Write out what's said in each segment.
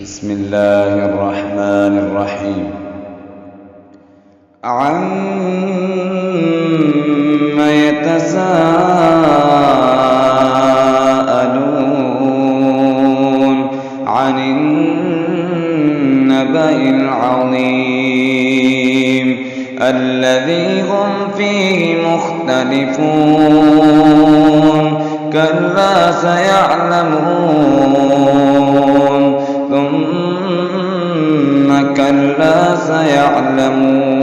بسم الله الرحمن الرحيم. عَمَّ يتساءلون عن النبأ العظيم الذي هم فيه مختلفون كلا سيعلمون ثم كلا سيعلمون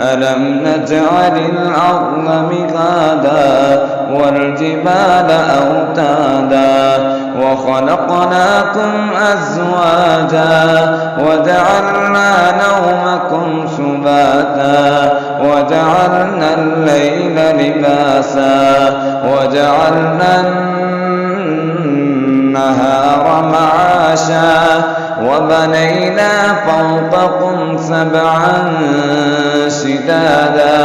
ألم نجعل الأرض مهادا والجبال أوتادا وخلقناكم أزواجا وجعلنا نومكم سباتا وجعلنا الليل لباسا وجعلنا النهار معاشا وبنينا فوقكم سبعا شدادا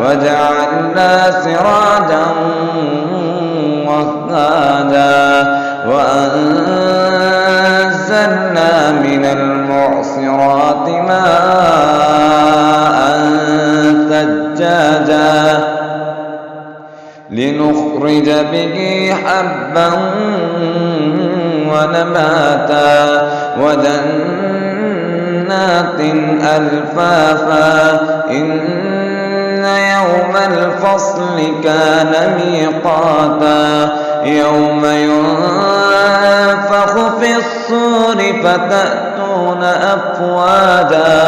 وجعلنا سراجا وهاجا وأنزلنا من المعصرات ماء ثجاجا لنخرج به حبا ونباتا وجنات ألفافا إن يوم الفصل كان ميقاتا يوم ينفخ في الصور فتأتون أفواجا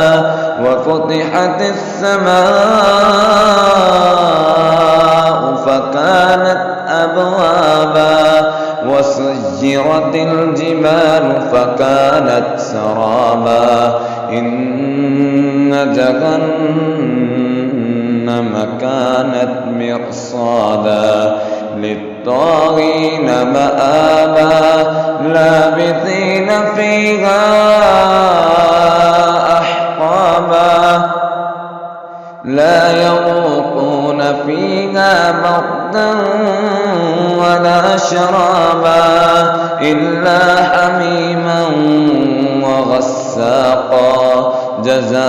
وفتحت السماء فكانت أبوابا وسيرت الجبال فكانت سرابا إن جهنم كانت مرصادا للطاغين مآبا لابثين فيها أحقابا لا يذوقون فيها بردا ولا شرابا إلا حميما وغساقا جزاء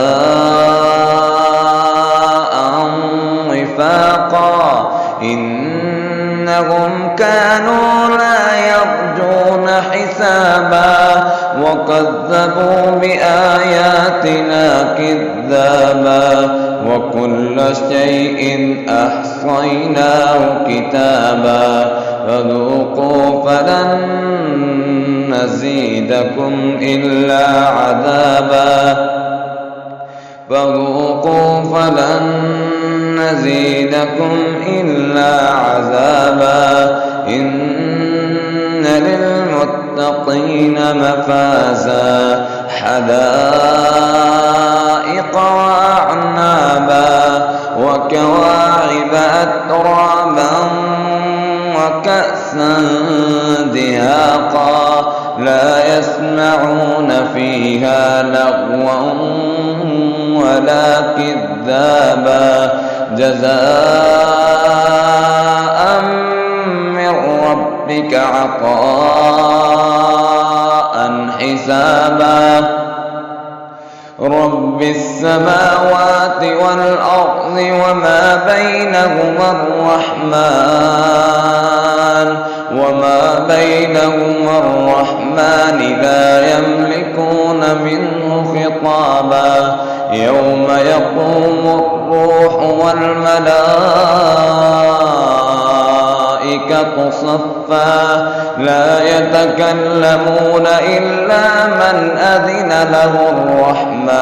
وفاقا إنهم كانوا لا يرجون حسابا وكذبوا بآياتنا كذابا وكل شيء أحصيناه كتابا فذوقوا فلن نزيدكم إلا عذابا فذوقوا فلن نزيدكم إلا عذابا إن للمتقين مفازا حدائق وأعنابا وكواعب أترابا وكأسا دهاقا لا يسمعون فيها لغوا ولا كذابا جزاء من ربك عطاء حسابا رب السماوات والأرض وما بينهما الرحمن لا يملكون منه خطابا يوم يقوم الروح والملائكة صفا لا يتكلمون إلا من أذن له الرحمن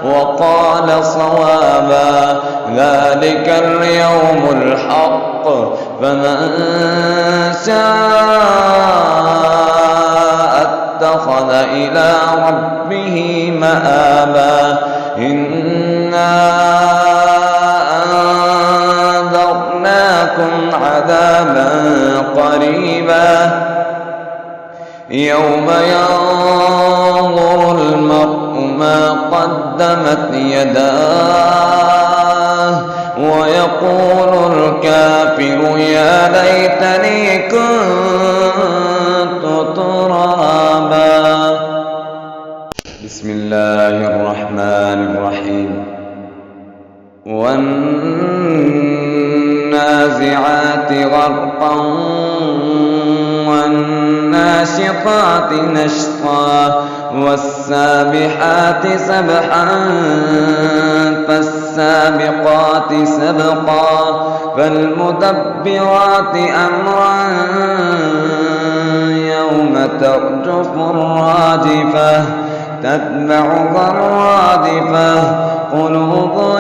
وقال صوابا ذلك اليوم الحق فمن شاء اتخذ إلى ربه مآبا إنا أنذرناكم عذابا قريبا يوم ينظر المرء ما قدمت يداه ويقول الكافر يا ليتني كنت والناشطات نشطا والسابحات سبحا فالسابقات سبقا فالمدبرات أمرا يوم ترجف الراجفة تتبعها الرادفة قلوب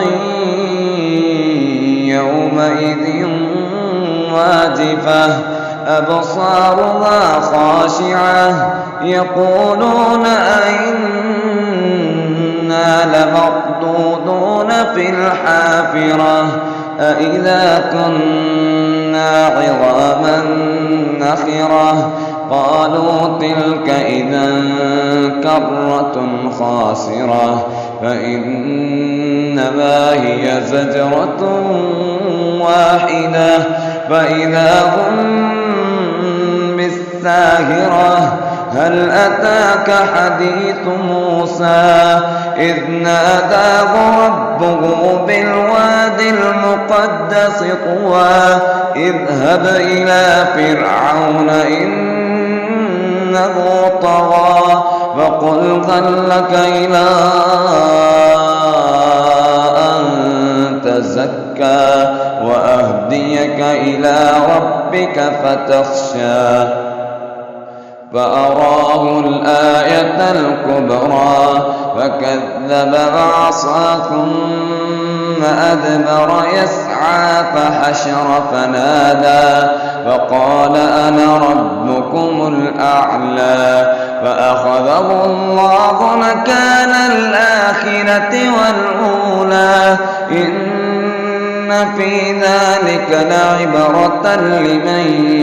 يومئذ واجفة أبصارها خاشعة يقولون أئنا لمردودون في الحافرة أئذا كنا عظاما نخرة قالوا تلك إذا كرة خاسرة فإنما هي زجرة واحدة فإذا هم بالساهرة هل أتاك حديث موسى إذ ناداه ربه بالوادي المقدس طوى اذهب إلى فرعون إنه طغى فقل هل لك إلى أن تزكى وأهديك إلى ربك فتخشى فأراه الآية الكبرى فكذب وعصى ثم أدبر يسعى فحشر فنادى فقال أنا ربكم الأعلى فأخذه الله نكال الآخرة والأولى إن في ذلك لعبرة لمن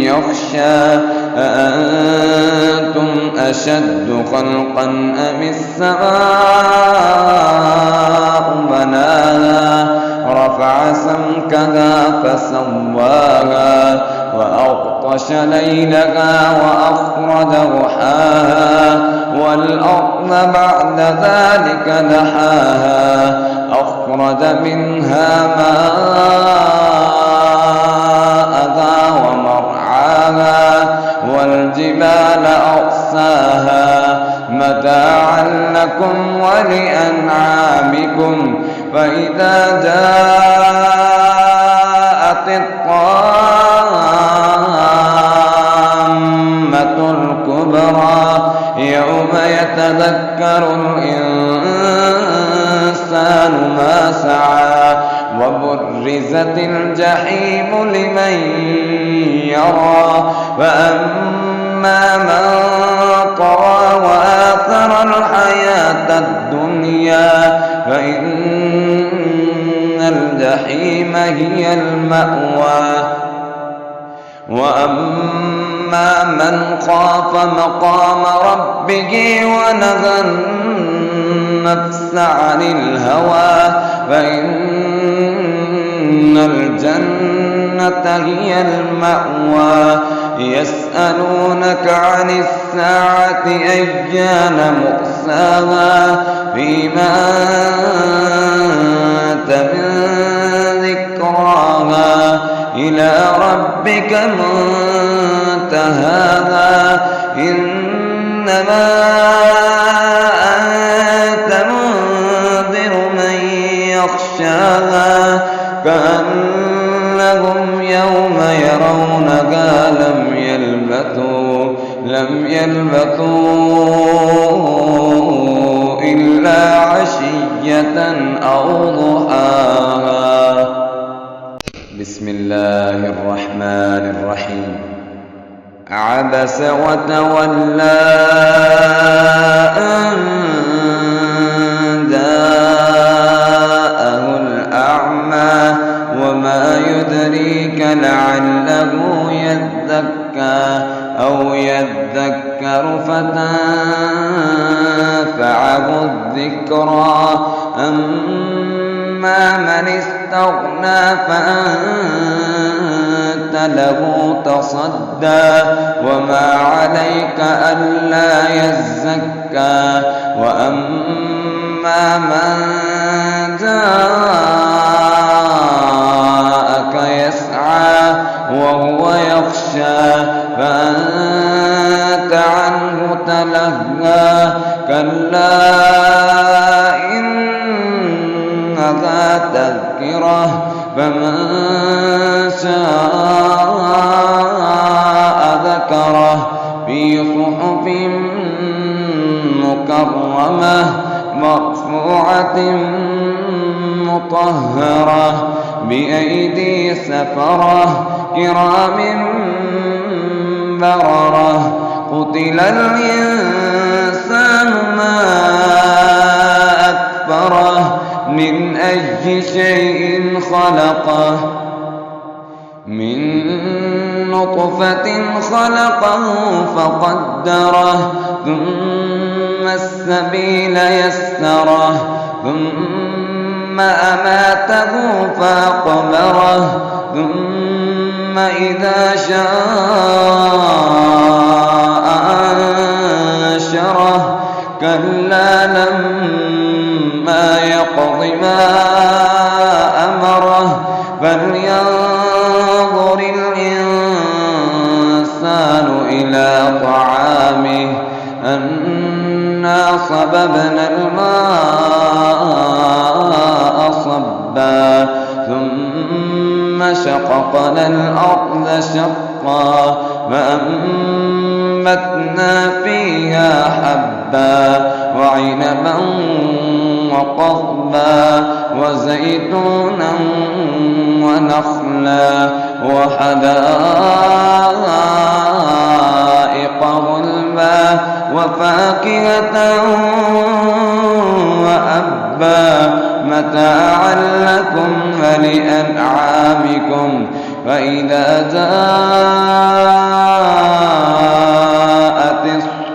يخشى أأنتم أشد خلقا أم السماء بناها رفع سمكها فسواها وأغطش ليلها وأخرج ضحاها والأرض بعد ذلك دحاها أخرج منها ماءها ومرعاها والجبال أرساها متاعا لكم ولأنعامكم فإذا جاءت الطامة الكبرى يوم يتذكر الإنسان ما سعى وبرزت الجحيم لمن يرى فأما من طغى وآثر الحياة الدنيا فإن الجحيم هي المأوى وأما من خاف مقام ربه ونهى النفس عن الهوى فإن الجنة هي المأوى يسألونك عن الساعة أيان مرساها فيما أنت من ذكراها إلى ربك منتهاها إنما أنت منذر من يخشاها كأنهم يوم يرونها لم يلبثوا إلا عشية أو ضحاها. بسم الله الرحمن الرحيم. عبس وتولى أن جاءه الأعمى وما يدريك لعله يزكى أو يذكر فتنفعه الذكرى أما من استغنى فأنت له تصدى وما عليك ألا يزكى وأما من جاءك يسعى وهو يخشى فأنت لهّا كلا إنها تذكرة فمن شاء ذكره في صحف مكرمة مرفوعة مطهرة بأيدي سفرة كرام بررة قتل الإنسان ما أكفره من أي شيء خلقه من نطفة خلقه فقدره ثم السبيل يسره ثم أماته فأقبره ثم إذا شاء أنشره كلا لما يقض ما أمره فلينظر الإنسان إلى طعامه أنا صببنا الماء صبا ثم شققنا الأرض شقا فأنبتنا فيها حبا وعنبا وقضبا وزيتونا ونخلا وحدائق غلبا وفاكهة وأبا متاعا لكم ولأنعامكم فإذا جاءت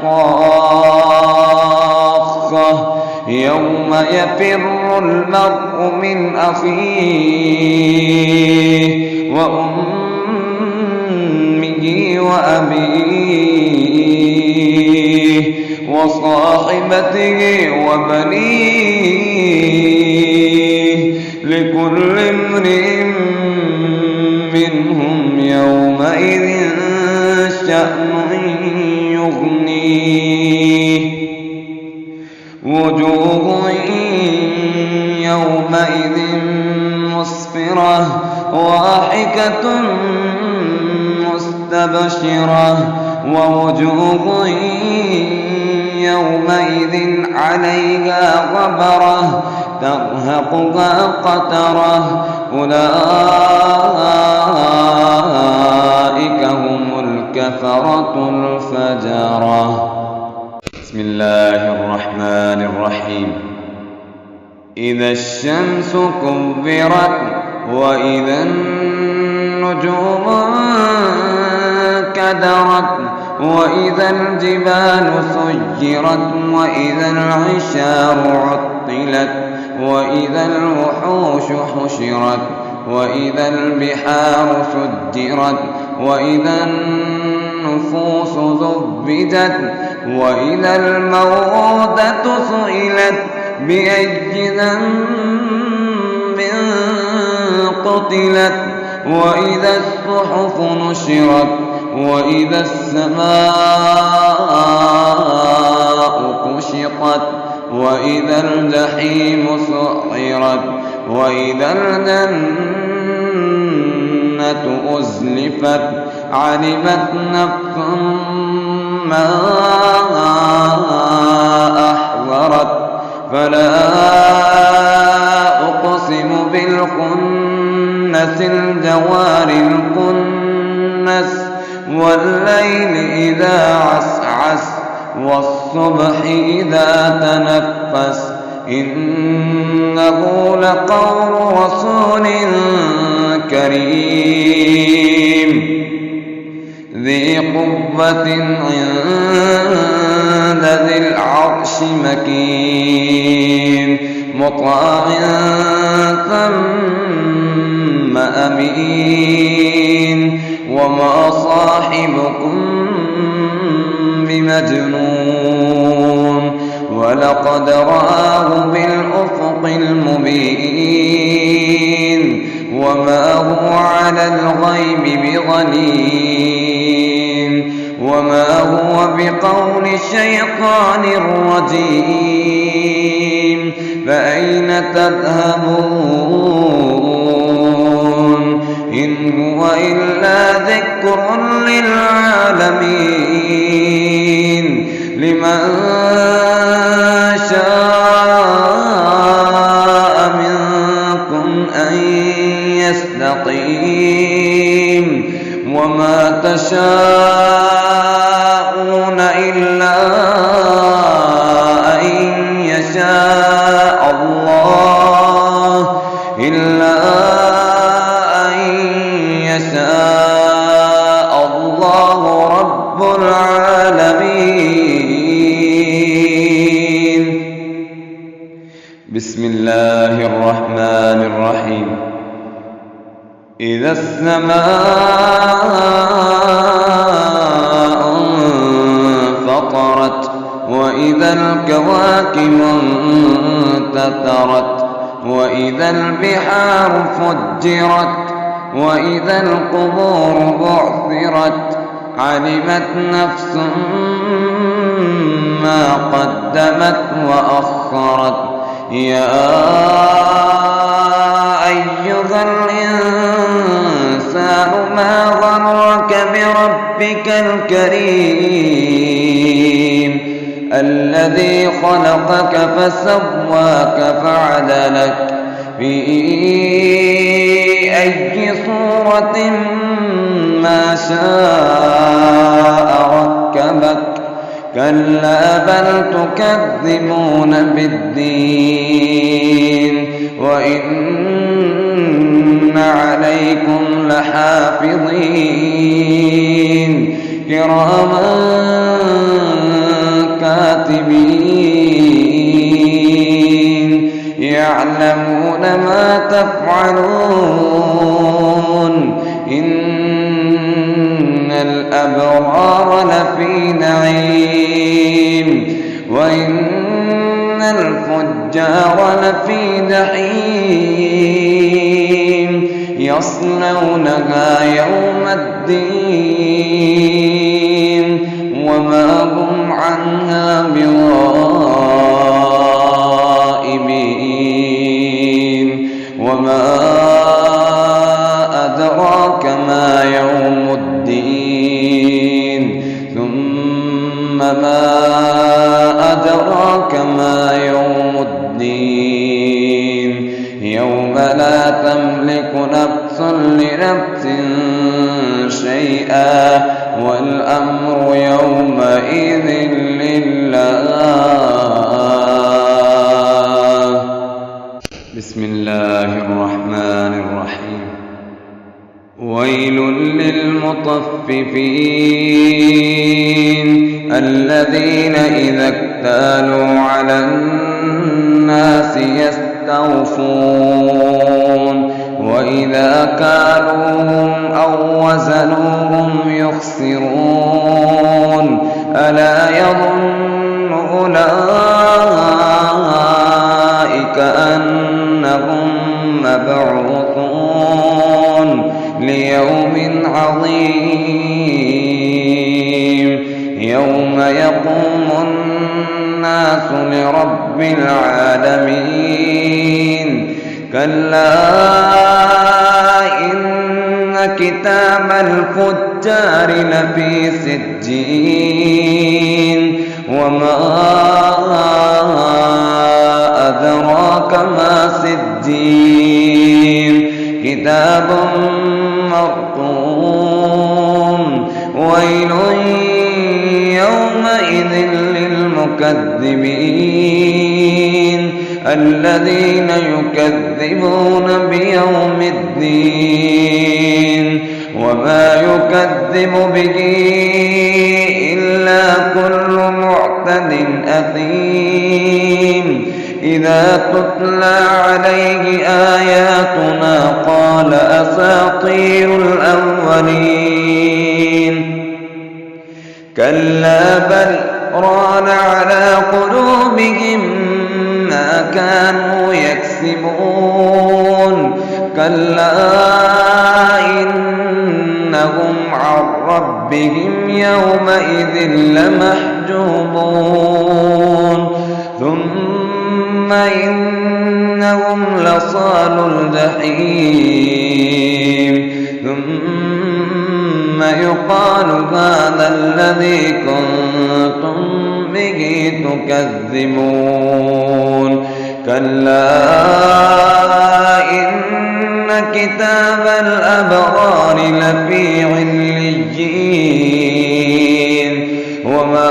الصاخة يوم يفر المرء من أخيه وأمه وأبيه وصاحبته وبنيه لكل امرئ منهم يومئذ شأن يغنيه وجوه يومئذ مسفرة ضاحكة مستبشرة ووجوه يومئذ عليها غبرة ترهقها قترة أولئك هم الكفرة الفجرة. بسم الله الرحمن الرحيم. إذا الشمس كبرت وإذا النجوم انكدرت وإذا الجبال سيرت وإذا العشار عطلت وإذا الوحوش حشرت وإذا البحار سجرت وإذا النفوس زوجت وإذا الموءودة سئلت بأي ذنب قتلت وإذا الصحف نشرت وإذا السماء كشطت وإذا الجحيم سعرت وإذا الجنة أزلفت علمت نفس ما أحضرت فلا أقسم بالخنس الجوار الكنس والليل إذا عسعس والصبح إذا تنفس إنه لقول رسول كريم ذي قوة عند ذي العرش مكين مطاع ثم أمين وما صاحبكم بمجنون ولقد رآه بالأفق المبين وما هو على الغيب بضنين وما هو بقول الشيطان الرجيم فأين تذهبون إن هو إلا ذكر للعالمين لمن شاء منكم أن يستقيم وما تشاءون إلا أن يشاء الله رب العالمين. بسم الله الرحمن الرحيم. إذا السماء انفطرت وإذا الكواكب انتثرت وإذا البحار فجرت وإذا القبور بعثرت علمت نفس ما قدمت وأخرت يا أيها الإنسان ما غرك بربك الكريم الذي خلقك فسواك فعدلك في أي صورة ما شاء ركبك كلا بل تكذبون بالدين وإن عليكم لحافظين كراما كاتبين يعلمون ما تفعلون إن الأبرار لفي نعيم وإن الفجار لفي جحيم يصلونها يوم الدين وما هم عنها بغائبين وما أدراك ما يوم الدين ثم ما أدراك ما يوم الدين يوم لا تملك نفس لنفس شيئا والأمر يومئذ لله. بسم الله الرحمن الرحيم. ويل للمطففين الذين إذا اكتالوا على الناس يستوفون وإذا كالوهم أو وزنوهم يخسرون ألا يظن أولئك أنهم مبعوثون ليوم عظيم يوم يقوم الناس لرب العالمين كلا إن كتاب الفجار لفي سجين وما أدراك ما سجين كتاب مرقوم ويل يومئذ للمكذبين الذين يكذبون بيوم الدين وما يكذب به إلا كل معتد أثيم إذا تتلى عليه آياتنا قال أساطير الأولين كلا بل ران على قلوبهم ما كانوا يكسبون كلا إن إنهم عن ربهم يومئذ لمحجوبون ثم إنهم لصالو الجحيم ثم يقال هذا الذي كنتم به تكذبون كلا إن كتاب الأبرار لفي عليين وما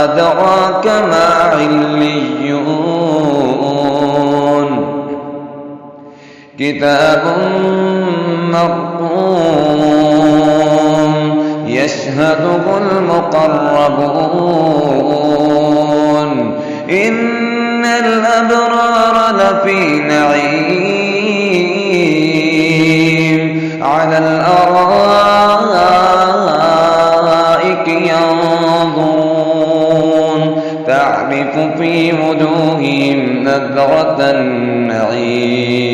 أدراك ما عليون كتاب مرقوم يشهده المقربون إن الأبرار لفي نعيم على الأرائك ينظرون تعرف في وجوههم نضرة النعيم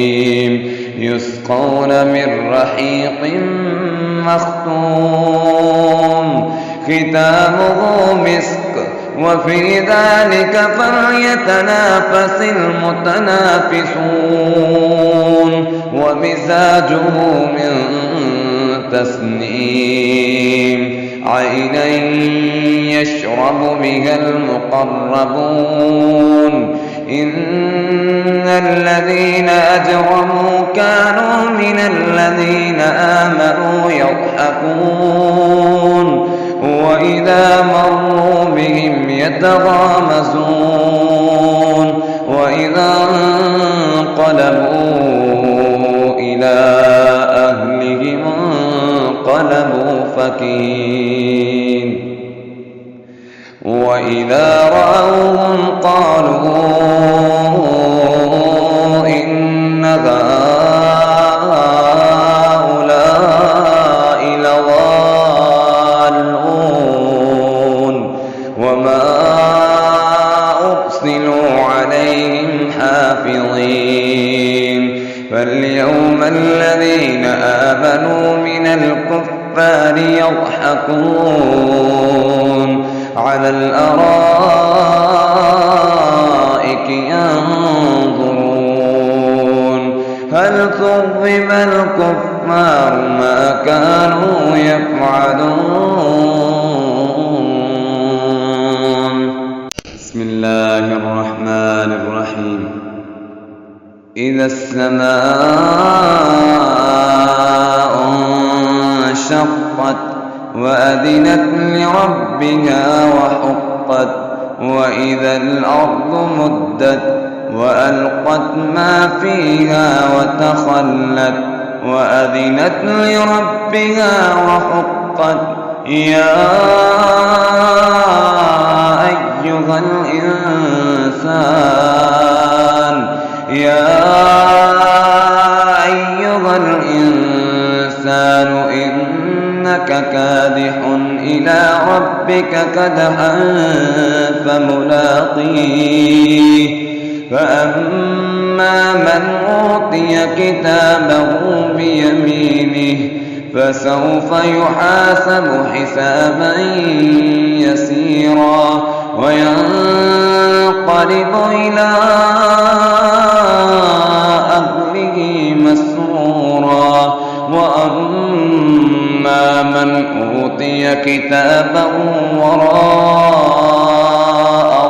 يسقون من رحيق مختوم ختامه مسك وفي ذلك فليتنافس المتنافسون ومزاجه من تسنيم عينا يشرب بها المقربون إن الذين أجرموا كانوا من الذين آمنوا يضحكون وإذا مروا بهم يتغامزون وإذا انقلبوا إلى أهلهم انقلبوا فكين وإذا رأوهم قالوا إن هؤلاء لضالون وما أرسلوا عليهم حافظين فاليوم الذين آمنوا من الكفار يضحكون على الأرائك ينظرون هل ثوب الكفار ما كانوا يفعلون بسم الله الرحمن الرحيم إذا السماء انشقت وأذنت لربها وحقت وإذا الأرض مدت وألقت ما فيها وتخلت وأذنت لربها وحقت يا أيها الإنسان إنك كادح إلى ربك كدحا فملاقيه فأما من أوتي كتابه بيمينه فسوف يحاسب حسابا يسيرا وينقلب إلى أهله مسرورا وأما من أوتي كتابه وراء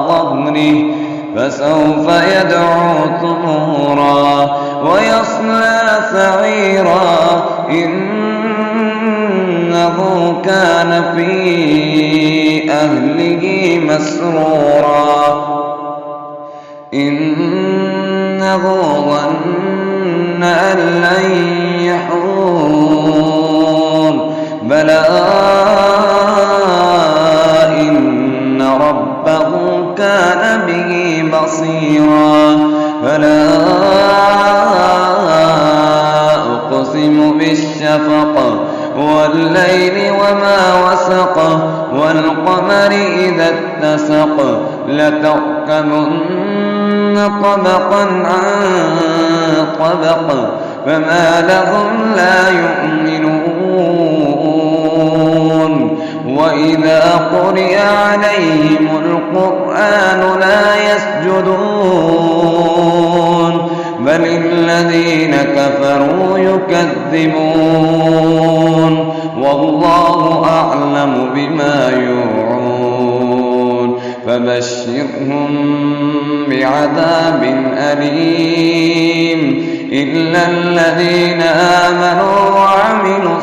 ظهره فسوف يدعو ثبورا ويصلى سعيرا إنه كان في أهله مسرورا إنه ظن أن لن يحور بلى إن ربه كان به بصيرا فلا أقسم بالشفق والليل وما وسق والقمر إذا اتسق لتركبن طبقا عن طبق فما لهم لا يؤمنون وإذا قرئ عليهم القرآن لا يسجدون بل الذين كفروا يكذبون والله أعلم بما يوعون فبشرهم بعذاب أليم إلا الذين آمنوا وعملوا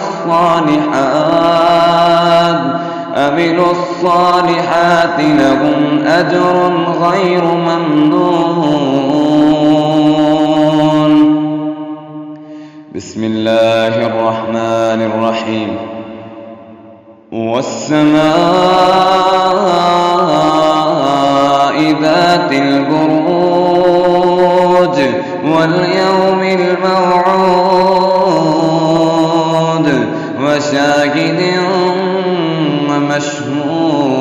الصالحات لهم أجر غير ممنون. بسم الله الرحمن الرحيم والسماء ذات البروج واليوم الموعود وشاهد ومشهود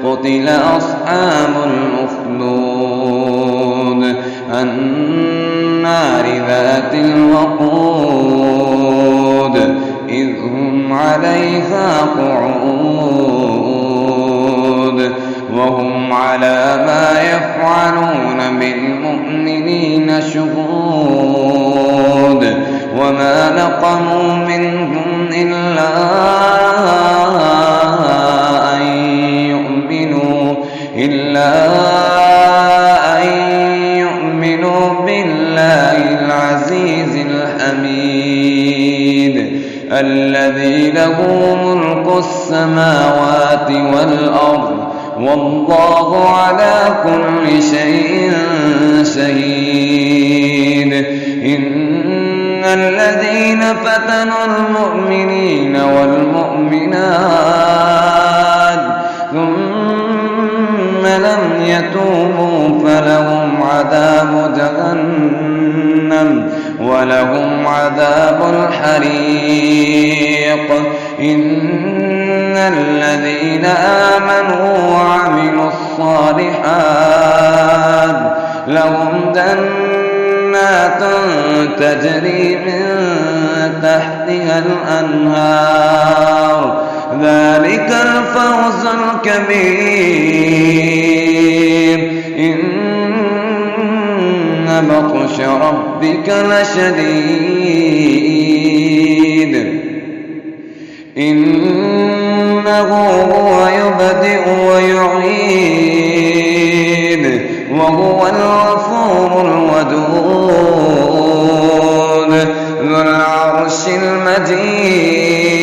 قتل أصحاب الأخدود النار ذات الوقود إذ هم عليها قعود وهم على ما يفعلون بالمؤمنين شهود وما نقموا منهم إلا أن يؤمنوا بالله العزيز الحميد الذي له ملك السماوات والأرض والله على كل شيء شهيد. إن الذين فتنوا المؤمنين والمؤمنات ثم لم يتوبوا فلهم عذاب جهنم ولهم عذاب الحريق. إن الذين آمنوا وعملوا الصالحات لهم جنات تجري من تحتها الأنهار ذلك الفوز الكبير. إن بطش ربك لشديد إنه هو يبدئ ويعيد وهو الغفور الودود ذو العرش المجيد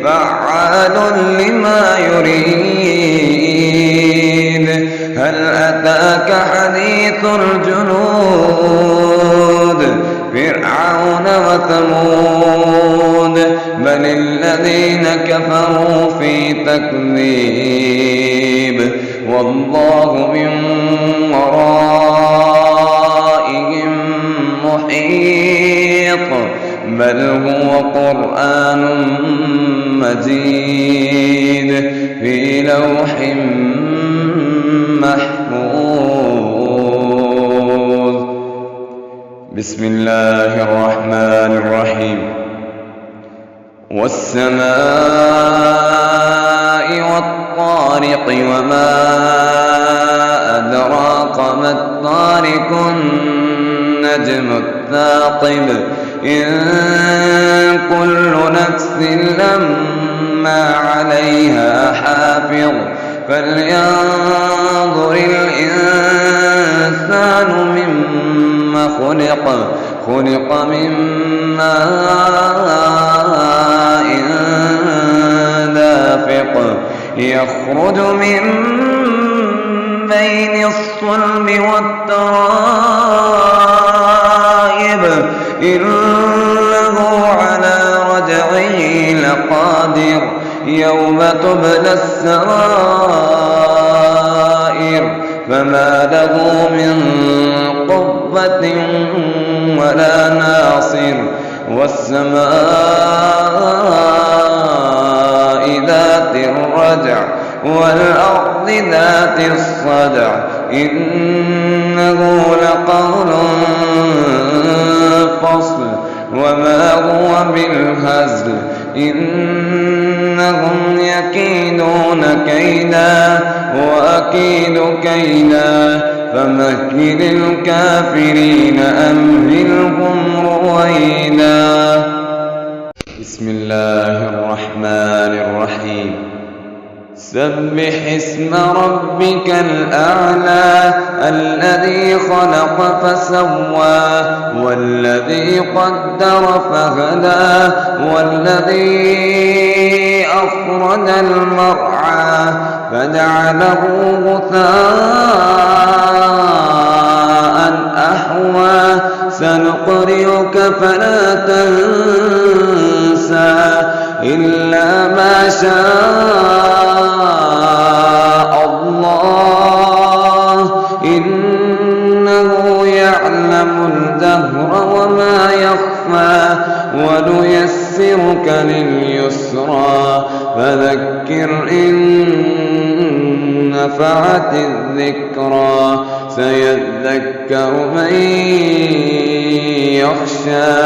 فعال لما يريد. هل أتاك حديث الجنود فرعون وثمود بل الذين كفروا في تكذيب والله من ورائهم محيط بل هو قرآن مجيد في لوح محفوظ. بسم الله الرحمن الرحيم والسماء والطارق وما أدراك ما الطارق النجم الثاقب إن كل نفس لما عليها حافظ فلينظر الإنسان مما خلق من ماء دافق يخرج من بين الصلب والترائب إنه على رجعه لقادر يوم تبلى السرائر فما له من قوة ولا ناصر. والسماء ذات الرجع والأرض ذات الصدع إنه لقول الفصل وما هو بالهزل إنهم يكيدون كيدا وأكيد كيدا فمهل الكافرين أمهلهم رويدا. بسم الله الرحمن الرحيم. سبح اسم ربك الأعلى الذي خلق فسوى والذي قدر فهدى والذي أخرج المرعى فجعله غثاء أحوى سنقرئك فلا تنسى إلا ما شاء الله إنه يعلم الجهر وما يخفى ونيسرك لليسرى فذكر إن نفعت الذكرى سيذكر من يخشى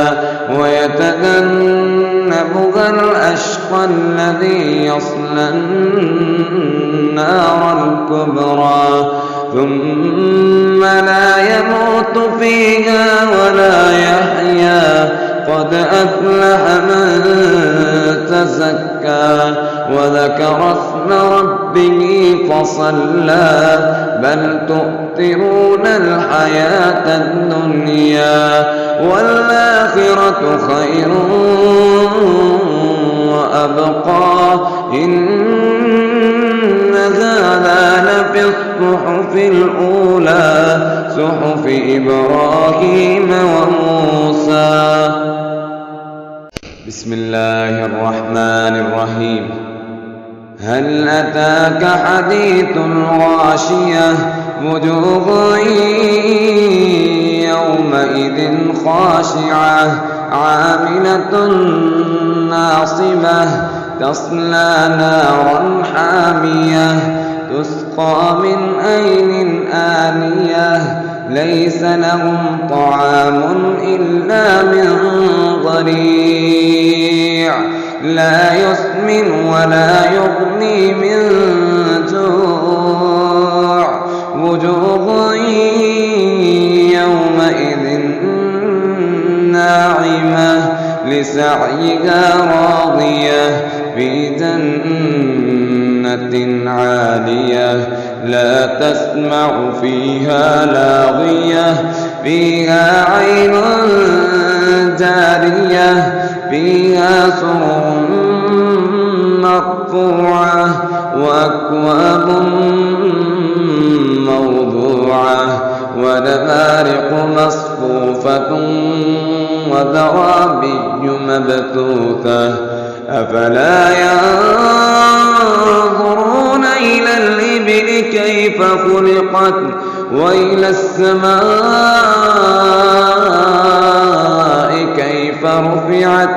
ويتجنبها الأشقى الذي يصلى النار الكبرى ثم لا يموت فيها ولا يحيا قد أفلح من تزكى وذكر اسم ربه فصلى بل تؤثرون الحياة الدنيا والآخرة خير وأبقى إن هذا لفي الصحف الأولى صحف إبراهيم وموسى. بسم الله الرحمن الرحيم. هل أتاك حديث الغاشية وجوه يومئذ خاشعة عاملة ناصبة تصلى نارا حامية تسقى من عين آنية ليس لهم طعام إلا من ضريع لا يسمن ولا يغني من جوع وجوه يومئذ ناعمة لسعيها راضية في جنة عالية لا تسمع فيها لاغية فيها عين جارية فيها سرر مرفوعة وأكواب موضوعة ونمارق مصفوفة وزرابي مبثوثة أفلا ينظرون إلى الإبل كيف خلقت وإلى السماء كيف رفعت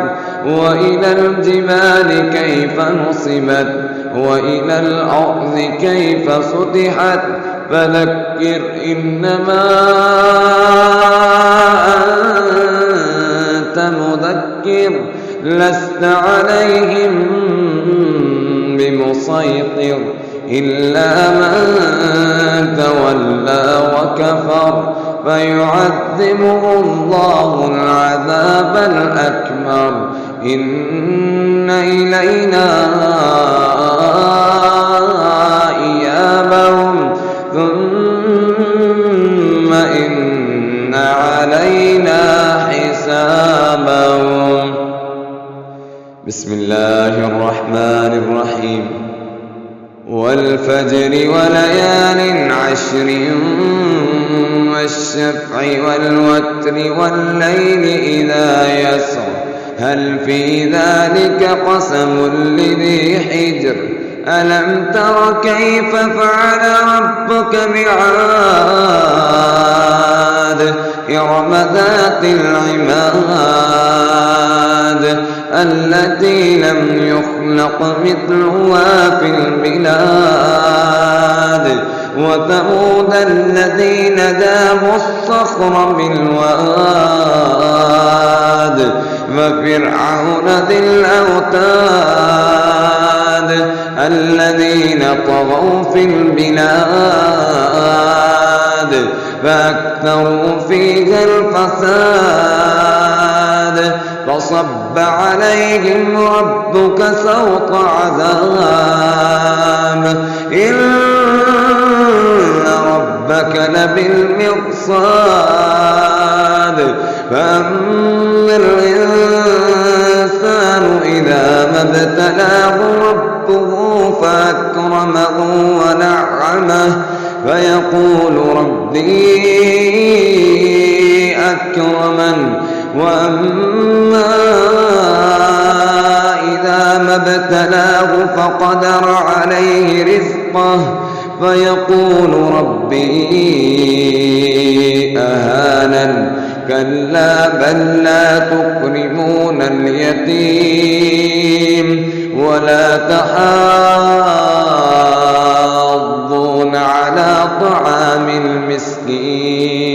وإلى الجبال كيف نصبت وإلى الأرض كيف سطحت فذكر إنما أنت مذكر لست عليهم بمسيطر إلا من تولى وكفر فيعذبه الله العذاب الأكبر إن إلينا إيابهم ثم إن علينا حسابهم. بسم الله الرحمن الرحيم. والفجر وليال عشر والشفع والوتر والليل إذا يسر هل في ذلك قسم لذي حجر ألم تر كيف فعل ربك بعاد إرم ذات العماد التي لم يخلق مثلها في البلاد وثمود الذين جابوا الصخر بالواد وفرعون ذي الأوتاد الذين طغوا في البلاد فأكثروا فيها الفساد فصب عليهم ربك سوط عذاب إن ربك لبالمرصاد فأما الإنسان إذا ما ابتلاه ربه فأكرمه ونعمه فيقول ربي أكرمن وأما إذا ما ابتلاه فقدر عليه رزقه فيقول ربي أهانن كلا بل لا تكرمون اليتيم ولا تحاضون على طعام المسكين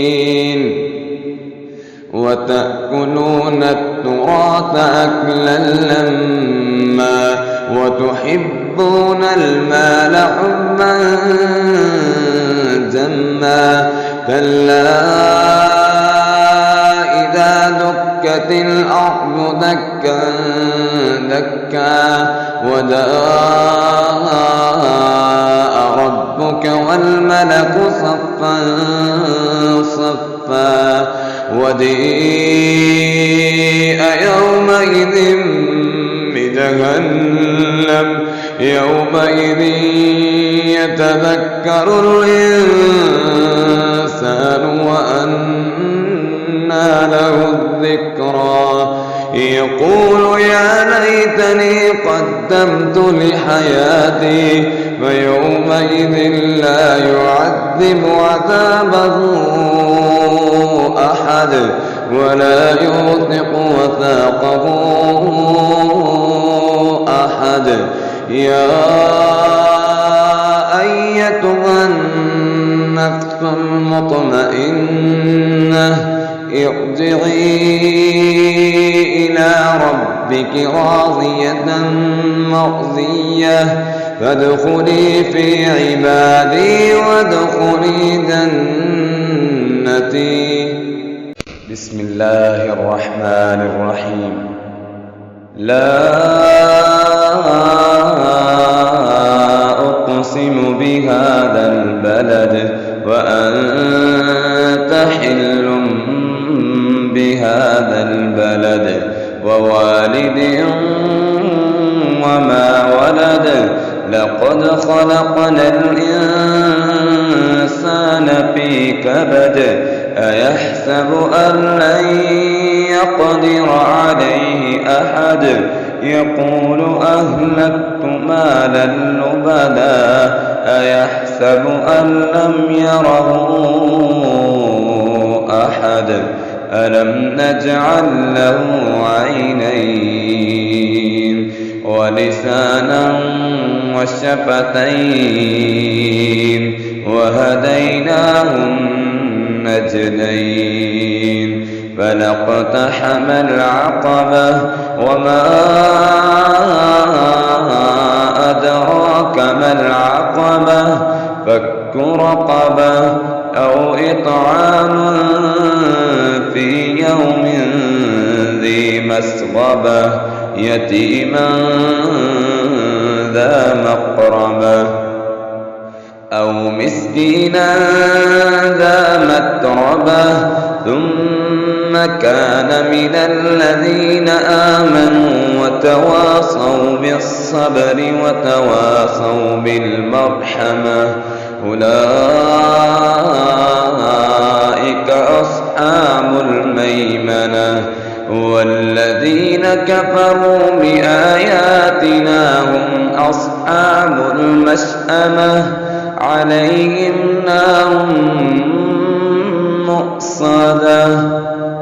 وتأكلون التراث أكلا لما وتحبون المال حبا جما كلا إذا دكت الأرض دكا دكا وجاء ربك والملك صفا صفا وجيء يومئذ بجهنم يومئذ يتذكر الإنسان وأنى له الذكرى يقول يا ليتني قدمت لحياتي فيومئذ لا يعذب عذابه أحد ولا يوثق وثاقه أحد يا أيتها النفس المطمئنة ارجعي إلى ربك راضية مرضية فادخلي في عبادي وادخلي جنتي. بسم الله الرحمن الرحيم. لا أقسم بهذا البلد وأنت حل بهذا البلد ووالد وما ولد لقد خلقنا الإنسان في كبد أيحسب أن لن يقدر عليه أحد يقول أهلكت مالا لبدا أيحسب أن لم يره أحد ألم نجعل له عينين ولسانا وشفتين وهديناه النجدين فلاقتحم العقبة وما أدراك ما العقبة فك رقبة أو إطعام في يوم ذي مسغبة يتيما ذا مقربة أو مسكينا ذا متربة ثم كان من الذين آمنوا وتواصوا بالصبر وتواصوا بالمرحمة أولئك أصحاب الميمنة والذين كفروا بآياتنا هم أصحاب المشأمة عليهم نار مؤصدة.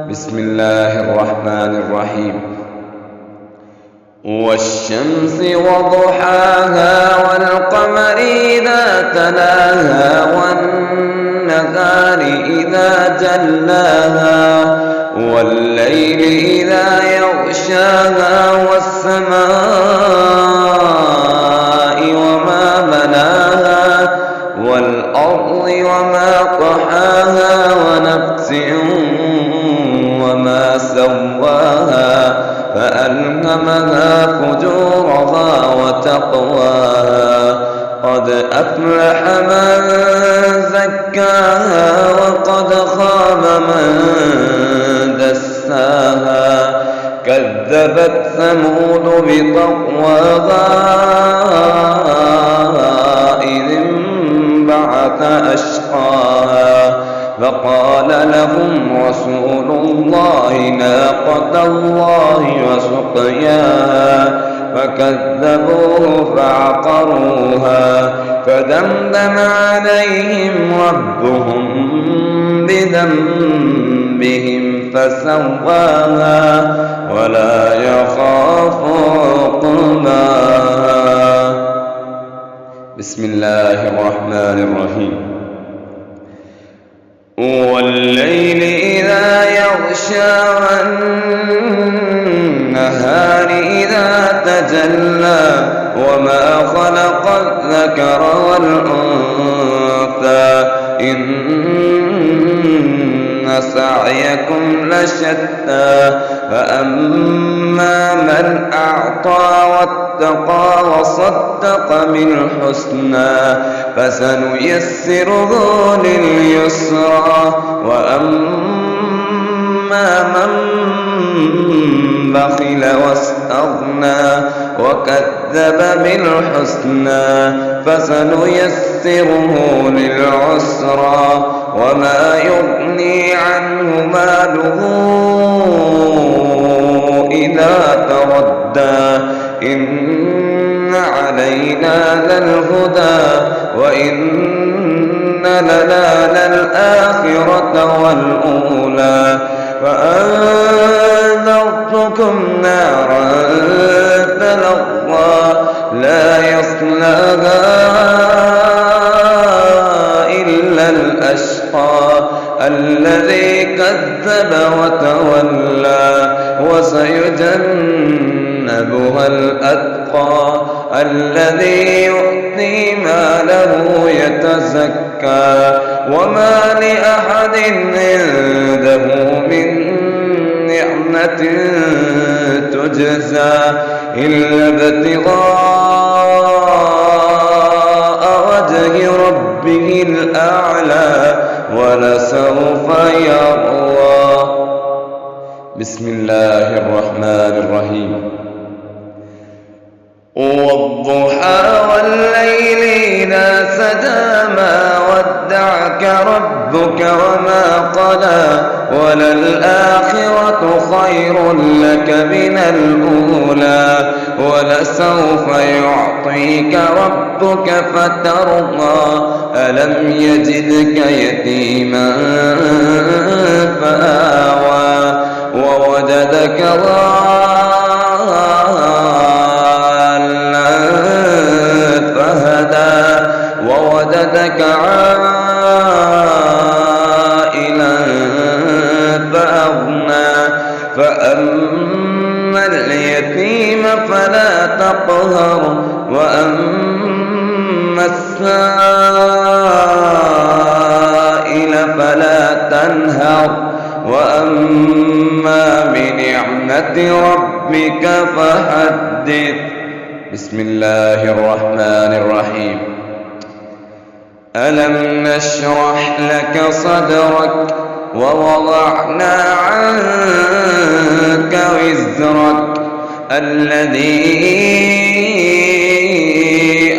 بسم الله الرحمن الرحيم. والشمس وضحاها والقمر إذا تلاها والنهار إذا جلاها والليل إذا يغشاها والسماء وما بناها والأرض وما طحاها ونفس وما سواها فألهمها فجورها وتقواها قد أفلح من زكاها وقد خاب من دساها كذبت ثمود بطغواها إذ انبعث أشقاها فقال لهم رسول الله ناقة الله وسقياها فكذبوه فعقروها فدمدم عليهم ربهم بذنبهم فسواها ولا يخاف عقباها. بسم الله الرحمن الرحيم. والليل إذا يغشى والنهار إذا تجلى وما خلق الذكر والأنثى إن سعيكم لشتى فأما من أعطى واتقى وصدق بالحسنى فسنيسره لليسرى وأما من بخل واستغنى وكذب بالحسنى فسنيسره للعسرى وما يغني عنه ماله إذا تردى إن علينا للهدى وإن لنا للآخرة والأولى فأنذرتكم نارا تلظى لا يصلاها إلا الأشقى الذي كذب وتولى وسيجنبها الأتقى الذي يؤتي ماله يتزكى وما لأحد عنده من نعمة تجزى إلا ابتغاء وجه ربه الأعلى ولسوف يرضى. بسم الله الرحمن الرحيم. والضحى والليل إذا سجى ما ودعك ربك وما قلى وللآخرة خير لك من الأولى ولسوف يعطيك ربك فترضى ألم يجدك يتيما فآوى ووجدك ضالا فهدى ووجدك عائلا فأغنى فأما اليتيم فلا تقهر وأما السائل فلا تنهر وأما بنعمة ربك فحدث. بسم الله الرحمن الرحيم. ألم نشرح لك صدرك ووضعنا عنك وزرك الذي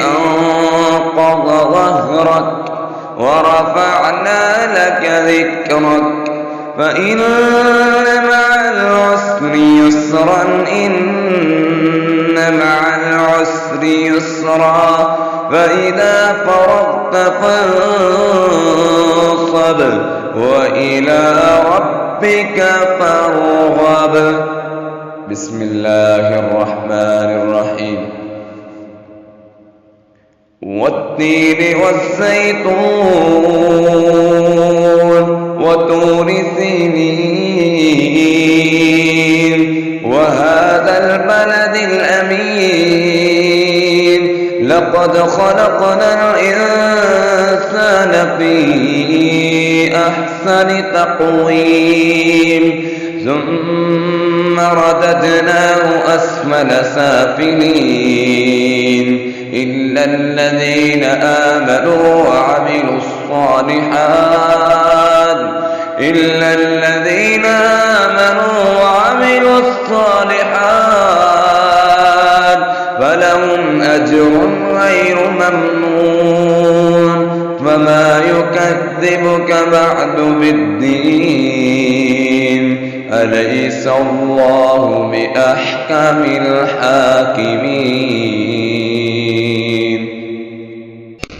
أنقض ظهرك ورفعنا لك ذكرك فإن مع العسر يسرا إن مع العسر يسرا فإذا فرغت فانصب وإلى ربك فارغب. بسم الله الرحمن الرحيم. والتين والزيتون وطور سينين وهذا البلد الأمين لقد خلقنا الإنسان في أحسن تقويم ثم رددناه أسفل سافلين إلا الذين آمنوا وعملوا الصالحات فلهم أجر غير ممنون فما يكذبك بعد بالدين أليس الله بأحكم الحاكمين.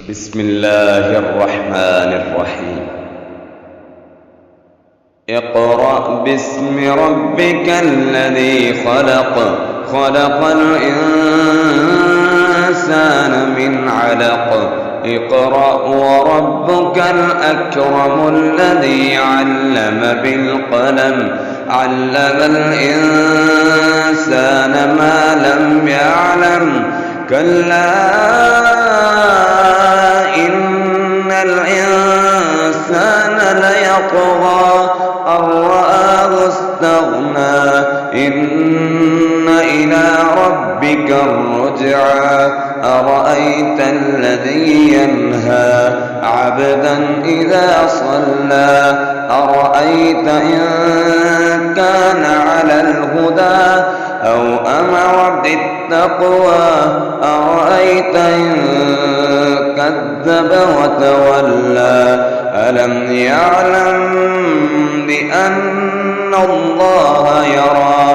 بسم الله الرحمن الرحيم. اقرأ باسم ربك الذي خلق الإنسان من علق اقرأ وربك الأكرم الذي علم بالقلم علم الإنسان ما لم يعلم كلا إن الإنسان ليطغى أن رآه استغنى إن إلى ربك الرجعى أرأيت الذي ينهى عبدا إذا صلى أرأيت إن كان على الهدى أو أمر بالتقوى أرأيت إن كذب وتولى ألم يعلم بأن الله يرى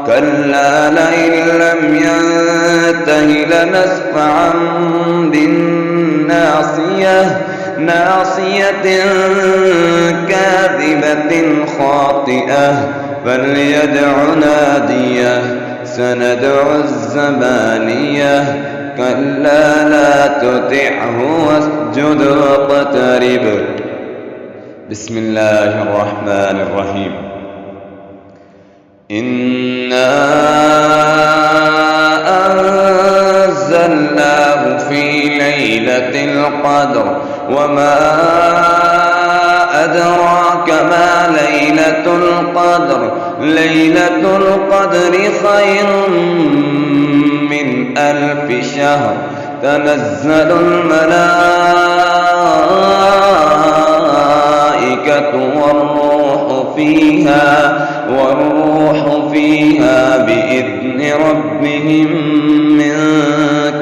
كلا لئن لم ينته لنسفعا بالناصية ناصية كاذبة خاطئة فليدع ناديه سندع الزبانية كلا لا تطعه واسجد واقترب. بسم الله الرحمن الرحيم. إنا أنزلناه في ليلة القدر وما أدراك ما ليلة القدر ليلة القدر خير من 1000 شهر تنزل الملائكة والروح فيها بإذن ربهم من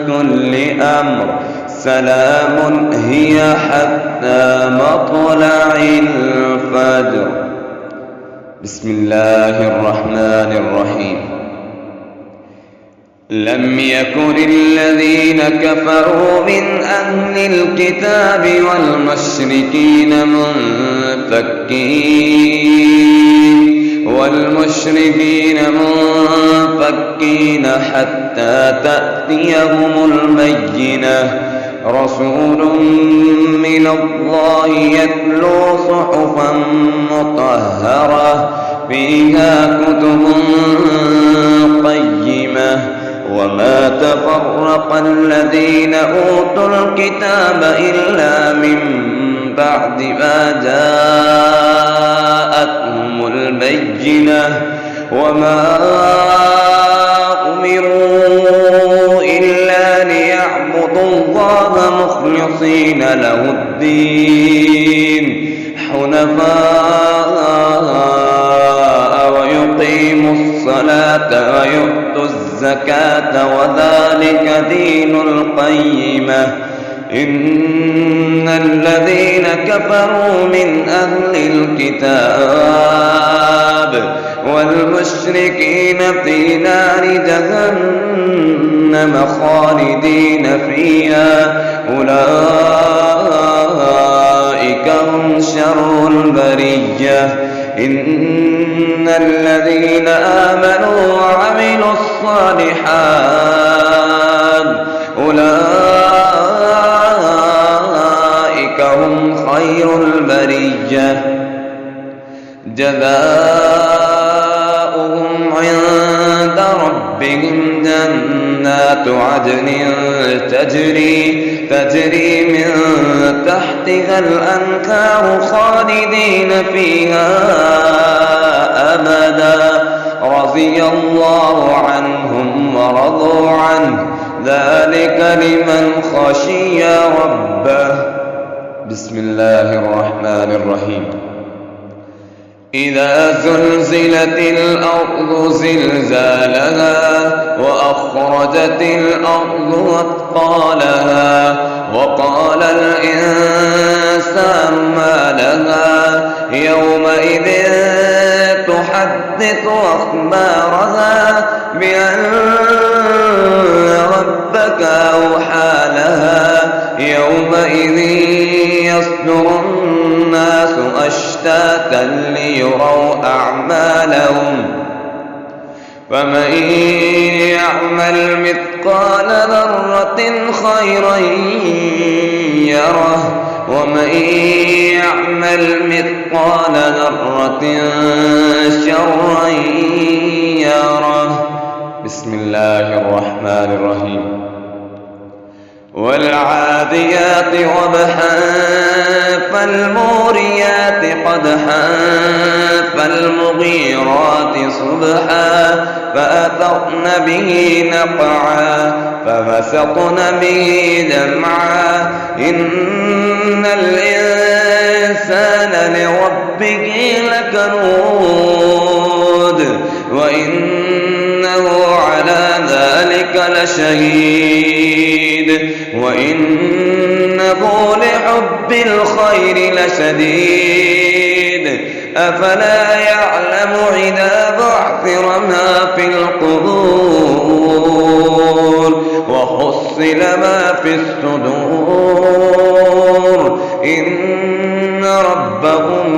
كل أمر سلام هي حتى مطلع الفجر. بسم الله الرحمن الرحيم. لم يكن الذين كفروا من أهل الكتاب والمشركين منفكين حتى تأتيهم البينة رسول من الله يتلو صحفا مطهرة فيها كتب قيمة وما تفرق الذين أوتوا الكتاب إلا من بعد ما جاءتهم البينة وما أمروا إلا ليعبدوا الله مخلصين له الدين حنفاء ويقيموا الصلاة ويؤتوا الزكاة وذلك دين القيمة. إن الذين كفروا من أهل الكتاب والمشركين في نار جهنم خالدين فيها أولئك هم شر البرية. إن الذين آمنوا وعملوا الصالحات أولئك حجة جزاؤهم عند ربهم جنات عدن تجري من تحتها الأنهار خالدين فيها أبدا رضي الله عنهم ورضوا عنه ذلك لمن خشي ربه. بسم الله الرحمن الرحيم. إذا زلزلت الأرض زلزالها وأخرجت الأرض أثقالها وقال الإنسان ما لها يومئذ تحدث أخبارها بأن ربك أوحى لها يومئذ يصدر الناس أشتاتا ليروا أعمالهم فمن يعمل مثقال ذرة خيرا يره ومن يعمل مثقال ذرة شرا يره. بسم الله الرحمن الرحيم. والعاديات ضبحا فالموريات قدحا فالمغيرات صبحا فأثرن به نقعا فوسطن به جمعا إن الإنسان لربه لكنود وإنه على ذلك لشهيد وإنه لحب الخير لشديد أفلا يعلم إذا بعثر ما في القبور وحصل ما في الصدور إن ربهم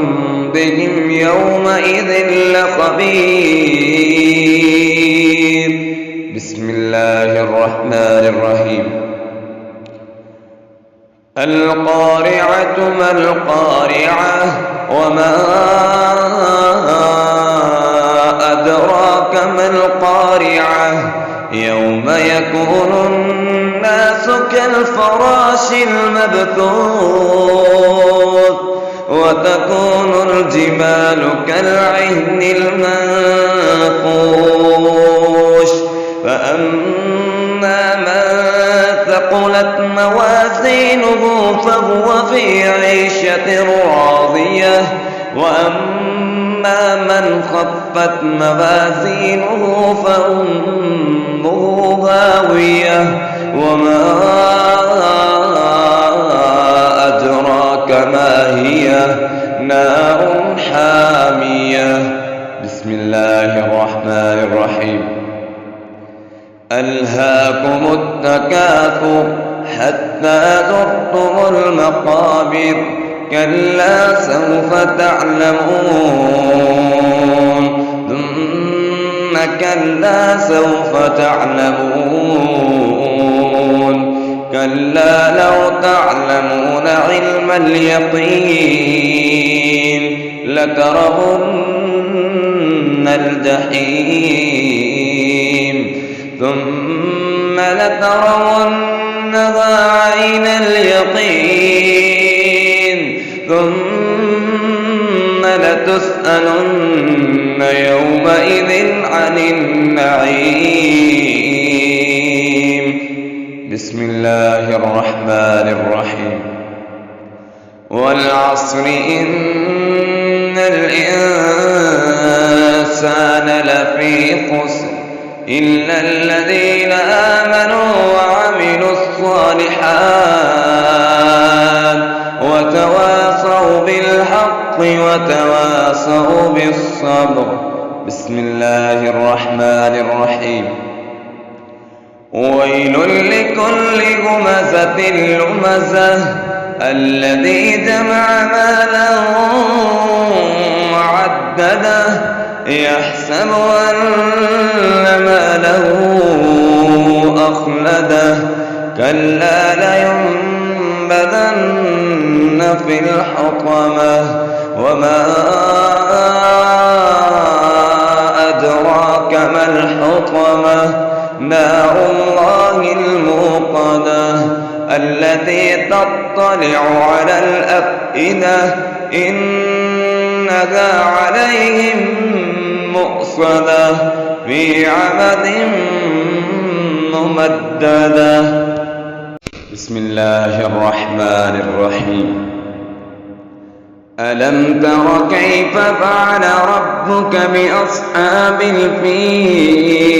بهم يومئذ لخبير. بسم الله الرحمن الرحيم. القارعة ما القارعة وما أدراك ما القارعة يوم يكون الناس كالفراش المبثوث وتكون الجبال كالعهن المنفوش فأما من ثقلت موازينه فهو في عيشة راضية وأما من خفت موازينه فأمه هاوية وما أدراك ما هي نار حامية. بسم الله الرحمن الرحيم. ألهاكم التكاثر حتى زرتم المقابر كلا سوف تعلمون ثم كلا سوف تعلمون كلا لو تعلمون علم اليقين لترون الجحيم ثم لترونها عين اليقين ثم لتسألن يومئذ عن النعيم. بسم الله الرحمن الرحيم. والعصر إن الإنسان لفي خسر إلا الذين آمنوا وعملوا الصالحات وتواصوا بالحق وتواصوا بالصبر. بسم الله الرحمن الرحيم. ويل لكل همزة لمزة الذي جمع مالا وعدده يحسب أن ماله أخلده كلا لينبذن في الحطمة وما أدراك ما الحطمة نار الله الموقدة التي تطلع على الأفئدة إنها عليهم مؤصدة في عمد ممددة. بسم الله الرحمن الرحيم. ألم تر كيف فعل ربك بأصحاب الفيل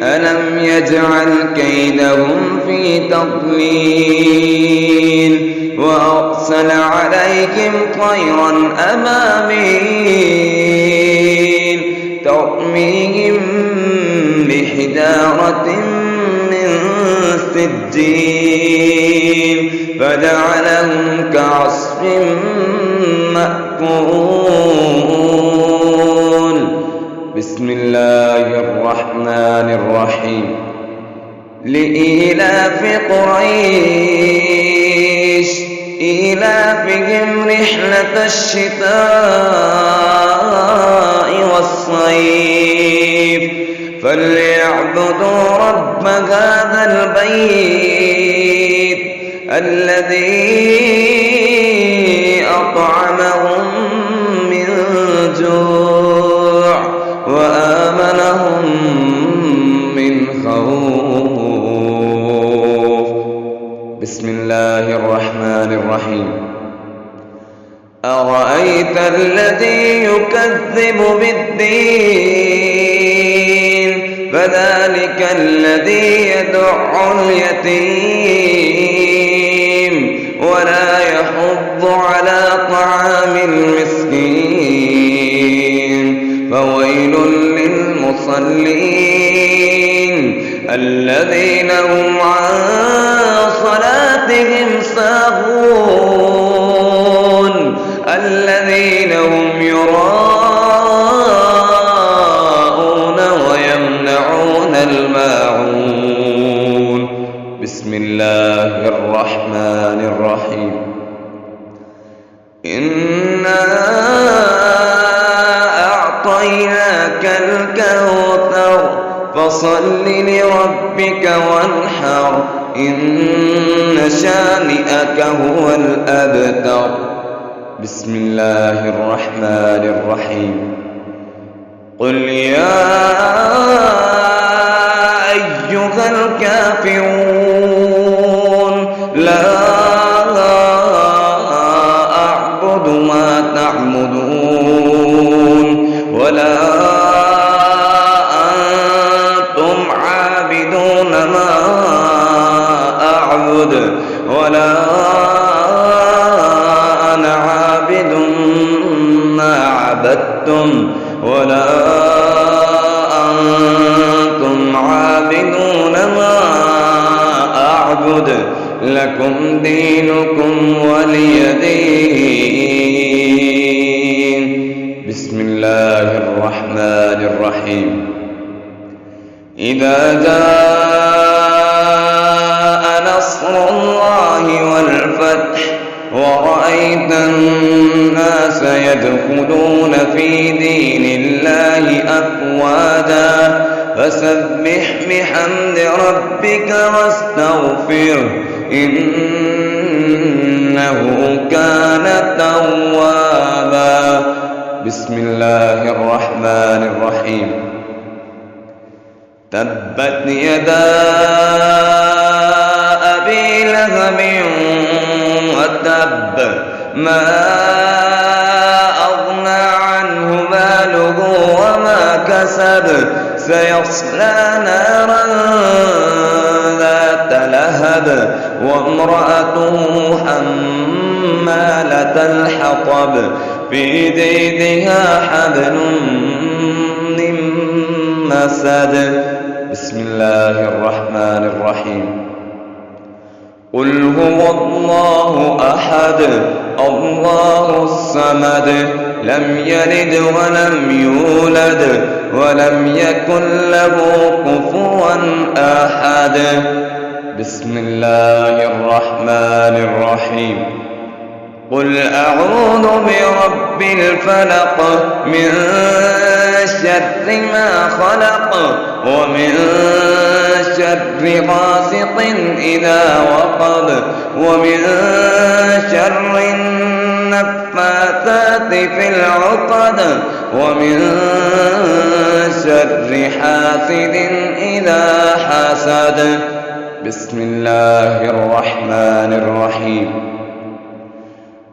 ألم يجعل كيدهم في تضليل وأرسل عليهم طيرا أبابيل ترميهم بحجارة من سجيل فجعلهم كعصف مأكول. بسم الله الرحمن الرحيم. لإيلاف قريش إيلافهم رحلة الشتاء والصيف فليعبدوا رب هذا البيت الذي أطعمهم من جوع وآمنهم من خوف. بسم الله الرحمن الرحيم. أرأيت الذي يكذب بالدين فذلك الذي يدع اليتيم ولا يحض على طعام المسكين فويل للمصلين الذين هم عن صلاتهم ساهون الذين هم يراءون ويمنعون الماعون. بسم الله الرحمن الرحيم. إنا أعطيناك الكوثر فصل لربك وانحر إن شانئك هو الأبتر. بسم الله الرحمن الرحيم. قل يا أيها الكافرون لا أعبد ما تعبدون ولا أنتم عابدون ما أعبد ولا أنا عابد ما عبدتم ولا أنتم عابدون ما أعبد لكم دينكم ولي دين. بسم الله الرحمن الرحيم. إذا جاء نصر الله والفتح ورأيت الناس يدخلون في دين الله أفواجا فسبح بحمد ربك واستغفره إنه كان توابا. بسم الله الرحمن الرحيم. تبت يدا أبي لهب وتب ما أغنى عنه ماله وما كسب سيصلى نارا ذات لهب وامرأته حمالة الحطب في جيدها حبل من مسد. بسم الله الرحمن الرحيم. قل هو الله أحد الله الصمد لم يلد ولم يولد ولم يكن له كفوا أحد. بسم الله الرحمن الرحيم. قل أعوذ برب الفلق من شر ما خلق ومن شر غاسق إذا وقب ومن شر النفاثات في العقد ومن شر حاسد إذا حسد. بسم الله الرحمن الرحيم.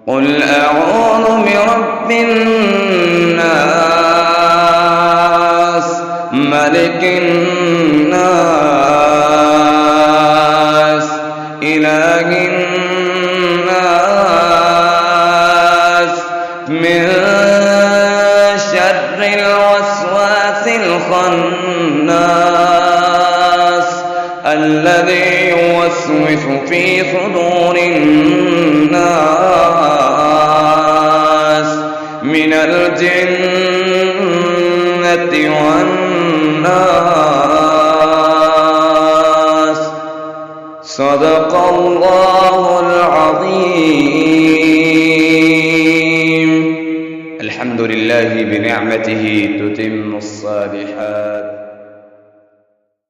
قل أعوذ برب الناس ملك الناس إله الناس من شر الوسواس الخناس الذي يوسوس في صدور الناس من الجنة والناس. صدق الله العظيم. الحمد لله بنعمته تتم الصالحات.